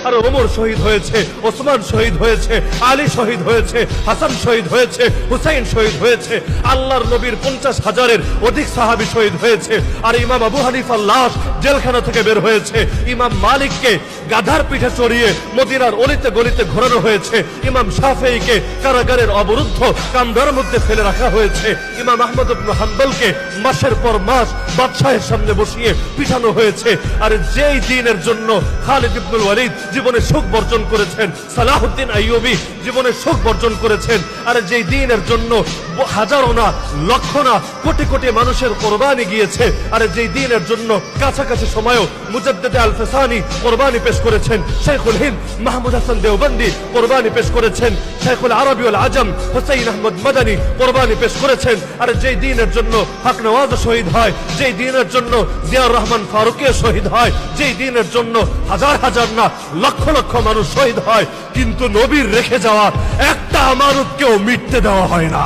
আর ওমর শহীদ হয়েছে, ওসমান শহীদ হয়েছে, আলী শহীদ হয়েছে, হাসান শহীদ হয়েছে, হুসাইন শহীদ হয়েছে, আল্লাহর নবীর 50,000-এর অধিক সাহাবী শহীদ হয়েছে। আর ইমাম আবু হানিফার লাশ জেলখানা থেকে বের হয়েছে। ইমাম মালিককে গাধার পিঠে চড়িয়ে মদিনার অলিতে গলিতে ঘোরানো হয়েছে। ইমাম শাফেঈকে কারাগারের অবরুদ্ধ কামরার মধ্যে ফেলে রাখা হয়েছে। ইমাম আহমদ ইবনে হাম্বলকে মাসের পর মাস বাদশাহের সামনে বসিয়ে পিটানো হয়েছে। আর যেই দিনের জন্য খালিদ ইবনুল ওয়ালিদ জীবনে সুখ বর্জন করেছেন, সালাহুদ্দিন আইয়ুবী জীবনে সুখ বর্জন করেছেন, আর যেই দিনের জন্য হাজারো না লক্ষ না কোটি কোটি মানুষের কোরবানি গিয়েছে, আর যেই দিনের জন্য কাছাকাছি সময়েও মুজাদ্দিদ আল ফিসানি কোরবানি পেশ করেছেন, শেখুল হিন্দ মাহমুদ হাসান দেওবন্দি কোরবানি পেশ করেছেন, শেখুল আরবি ওয়াল আজম হুসাইন আহমদ মাদানী কোরবানি পেশ করেছেন, আর যেই দিনের জন্য হক নওয়াজ শহীদ হয়, যেই দিনের জন্য জিয়াউর রহমান ফারুকী শহীদ হয়, যেই দিনের জন্য হাজার হাজার না লক্ষ লক্ষ মানুষ শহীদ হয়, কিন্তু নবীর রেখে যাওয়া একটা আমানতকেও মিটতে দেওয়া হয় না।